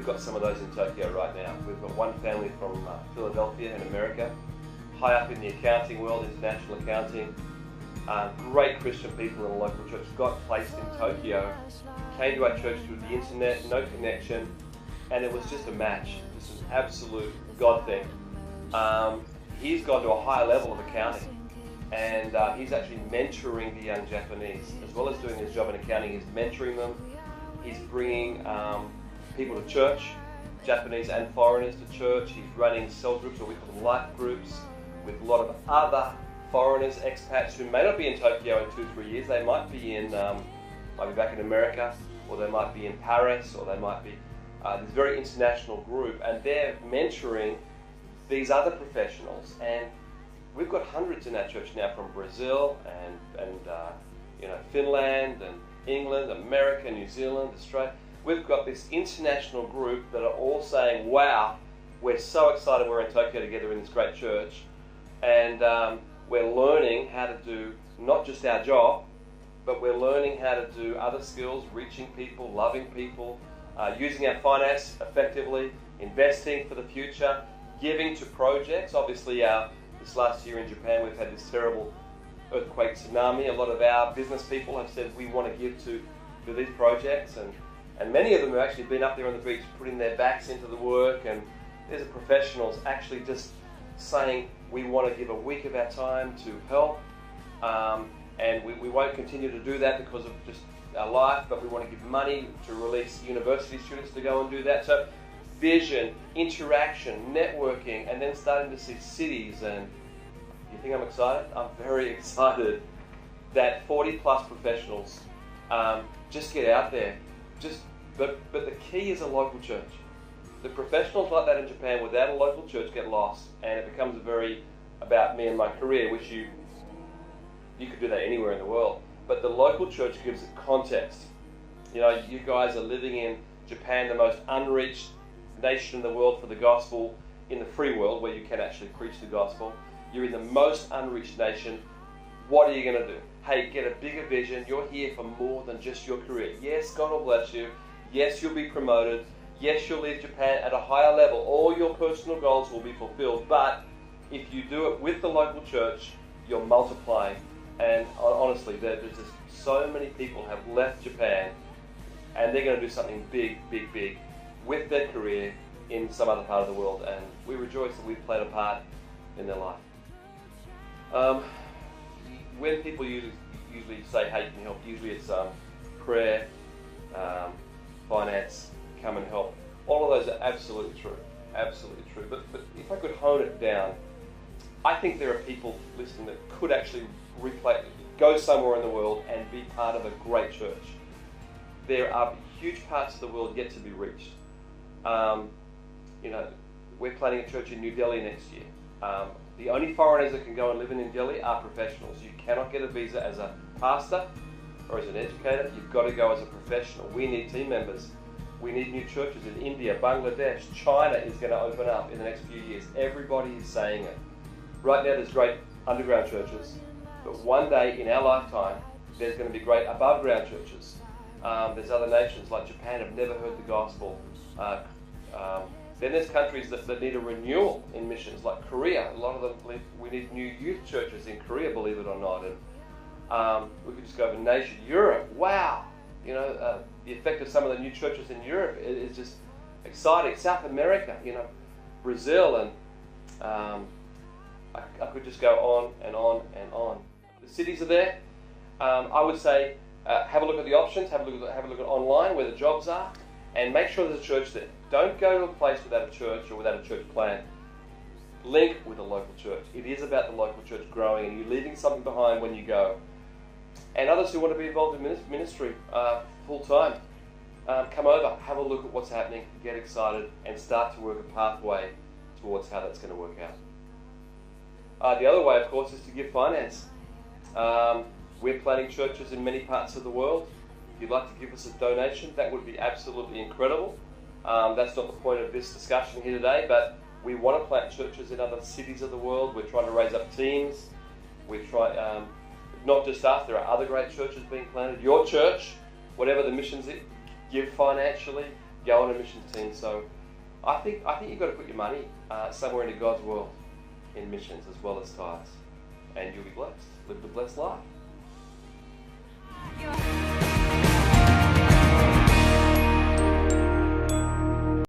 we've got some of those in Tokyo right now. We've got one family from Philadelphia in America, high up in the accounting world, international accounting. Great Christian people in a local church, got placed in Tokyo, came to our church through the internet, no connection, and it was just a match, just an absolute God thing. He's gone to a higher level of accounting, and he's actually mentoring the young Japanese. As well as doing his job in accounting, he's mentoring them. He's bringing people to church, Japanese and foreigners to church. He's running cell groups, or we call them life groups, with a lot of other foreigners, expats who may not be in Tokyo in 2-3 years. They might be back in America, or they might be in Paris, or they might be this very international group, and they're mentoring these other professionals. And we've got hundreds in our church now from Brazil and Finland and England, America, New Zealand, Australia. We've got this international group that are all saying, wow, we're so excited we're in Tokyo together in this great church, and we're learning how to do not just our job, but we're learning how to do other skills, reaching people, loving people, using our finance effectively, investing for the future, giving to projects. Obviously, this last year in Japan, we've had this terrible earthquake tsunami. A lot of our business people have said we want to give to these projects, and many of them have actually been up there on the beach putting their backs into the work, and there's professionals actually just saying we want to give a week of our time to help, and we won't continue to do that because of just our life, but we want to give money to release university students to go and do that. So vision, interaction, networking, and then starting to see cities. And you think I'm excited? I'm very excited that 40 plus professionals just get out there. But the key is a local church. The professionals like that in Japan without a local church get lost, and it becomes very about me and my career, which you could do that anywhere in the world. But the local church gives it context. You know, you guys are living in Japan, the most unreached nation in the world for the gospel, in the free world where you can actually preach the gospel. You're in the most unreached nation. What are you going to do? Hey, get a bigger vision. You're here for more than just your career. Yes, God will bless you. Yes, you'll be promoted. Yes, you'll leave Japan at a higher level. All your personal goals will be fulfilled. But if you do it with the local church, you're multiplying. And honestly, there's just so many people have left Japan, and they're going to do something big, big, big with their career in some other part of the world. And we rejoice that we've played a part in their life. When people usually say, hey, can you help? Usually it's prayer, finance, come and help. All of those are absolutely true. Absolutely true. But if I could hone it down, I think there are people listening that could actually go somewhere in the world and be part of a great church. There are huge parts of the world yet to be reached. We're planning a church in New Delhi next year. The only foreigners that can go and live in New Delhi are professionals. You cannot get a visa as a pastor or as an educator. You've got to go as a professional. We need team members. We need new churches in India, Bangladesh. China is going to open up in the next few years. Everybody is saying it. Right now there's great underground churches, but one day in our lifetime there's going to be great above ground churches. There's other nations like Japan have never heard the gospel. Then there's countries that need a renewal in missions, like Korea. A lot of them believe we need new youth churches in Korea, believe it or not. And we could just go over nation. Europe, wow! The effect of some of the new churches in Europe is just exciting. South America, Brazil, and I could just go on and on and on. The cities are there. I would say have a look at the options, have a look at online where the jobs are, and make sure there's a church there. Don't go to a place without a church or without a church plan. Link with a local church. It is about the local church growing, and you're leaving something behind when you go. And others who want to be involved in ministry full time, come over, have a look at what's happening, get excited, and start to work a pathway towards how that's going to work out. The other way, of course, is to give finance. We're planting churches in many parts of the world. If you'd like to give us a donation, that would be absolutely incredible. That's not the point of this discussion here today, but we want to plant churches in other cities of the world. We're trying to raise up teams. We're trying, not just us, there are other great churches being planted. Your church, whatever the missions is, give financially, go on a mission team. So I think you've got to put your money somewhere into God's world in missions as well as tithes, and you'll be blessed. Live the blessed life.